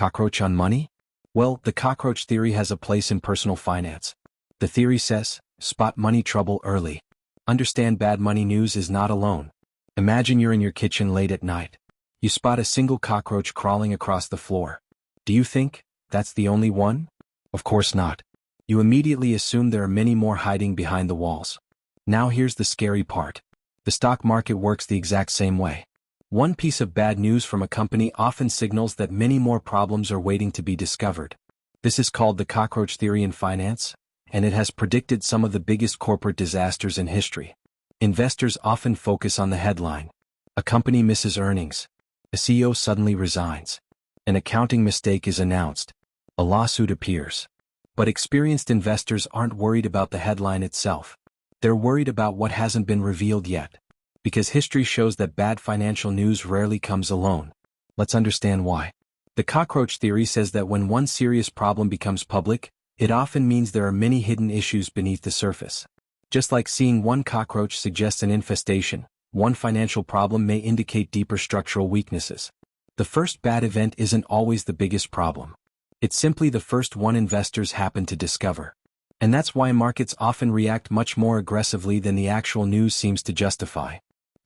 Cockroach on money? Well, the cockroach theory has a place in personal finance. The theory says, spot money trouble early. Understand bad money news is not alone. Imagine you're in your kitchen late at night. You spot a single cockroach crawling across the floor. Do you think that's the only one? Of course not. You immediately assume there are many more hiding behind the walls. Now here's the scary part. The stock market works the exact same way. One piece of bad news from a company often signals that many more problems are waiting to be discovered. This is called the cockroach theory in finance, and it has predicted some of the biggest corporate disasters in history. Investors often focus on the headline. A company misses earnings. A CEO suddenly resigns. An accounting mistake is announced. A lawsuit appears. But experienced investors aren't worried about the headline itself. They're worried about what hasn't been revealed yet. Because history shows that bad financial news rarely comes alone. Let's understand why. The cockroach theory says that when one serious problem becomes public, it often means there are many hidden issues beneath the surface. Just like seeing one cockroach suggests an infestation, one financial problem may indicate deeper structural weaknesses. The first bad event isn't always the biggest problem. It's simply the first one investors happen to discover. And that's why markets often react much more aggressively than the actual news seems to justify.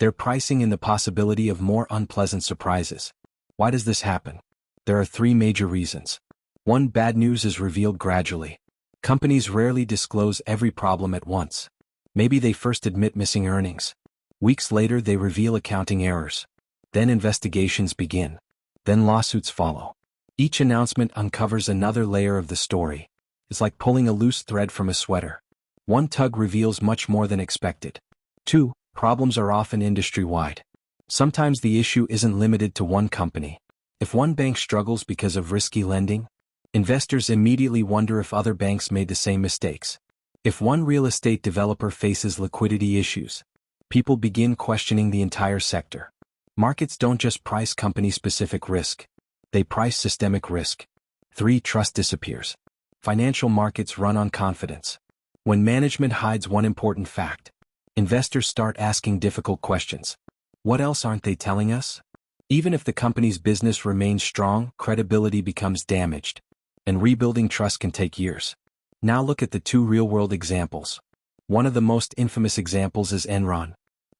They're pricing in the possibility of more unpleasant surprises. Why does this happen? There are three major reasons. 1. Bad news is revealed gradually. Companies rarely disclose every problem at once. Maybe they first admit missing earnings. Weeks later they reveal accounting errors. Then investigations begin. Then lawsuits follow. Each announcement uncovers another layer of the story. It's like pulling a loose thread from a sweater. One tug reveals much more than expected. 2. Problems are often industry-wide. Sometimes the issue isn't limited to one company. If one bank struggles because of risky lending, investors immediately wonder if other banks made the same mistakes. If one real estate developer faces liquidity issues, people begin questioning the entire sector. Markets don't just price company-specific risk. They price systemic risk. 3. Trust disappears. Financial markets run on confidence. When management hides one important fact, investors start asking difficult questions. What else aren't they telling us? Even if the company's business remains strong, credibility becomes damaged, and rebuilding trust can take years. Now look at the two real-world examples. One of the most infamous examples is Enron.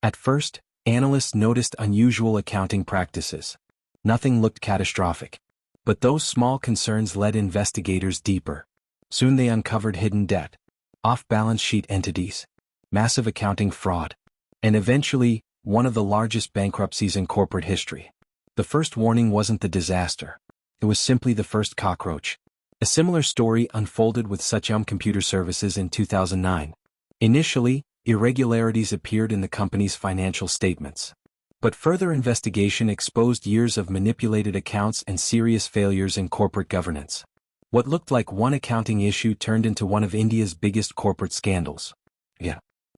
At first, analysts noticed unusual accounting practices. Nothing looked catastrophic. But those small concerns led investigators deeper. Soon they uncovered hidden debt, off-balance sheet entities, massive accounting fraud, and eventually, one of the largest bankruptcies in corporate history. The first warning wasn't the disaster. It was simply the first cockroach. A similar story unfolded with Suchum Computer Services in 2009. Initially, irregularities appeared in the company's financial statements. But further investigation exposed years of manipulated accounts and serious failures in corporate governance. What looked like one accounting issue turned into one of India's biggest corporate scandals.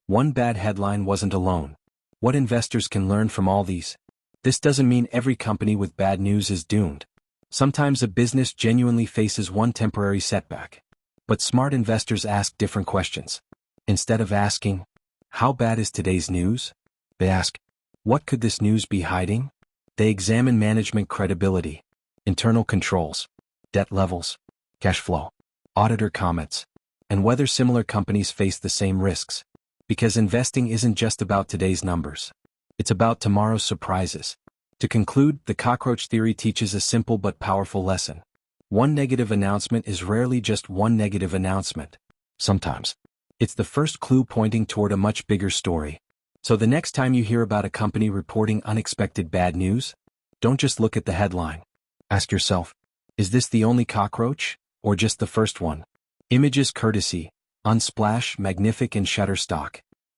One bad headline wasn't alone. What investors can learn from all these? This doesn't mean every company with bad news is doomed. Sometimes a business genuinely faces one temporary setback. But smart investors ask different questions. Instead of asking, how bad is today's news? They ask, what could this news be hiding? They examine management credibility, internal controls, debt levels, cash flow, auditor comments, and whether similar companies face the same risks. Because investing isn't just about today's numbers. It's about tomorrow's surprises. To conclude, the cockroach theory teaches a simple but powerful lesson. One negative announcement is rarely just one negative announcement. Sometimes, it's the first clue pointing toward a much bigger story. So the next time you hear about a company reporting unexpected bad news, don't just look at the headline. Ask yourself, is this the only cockroach, or just the first one? Images courtesy, Unsplash, Magnific and Shutterstock.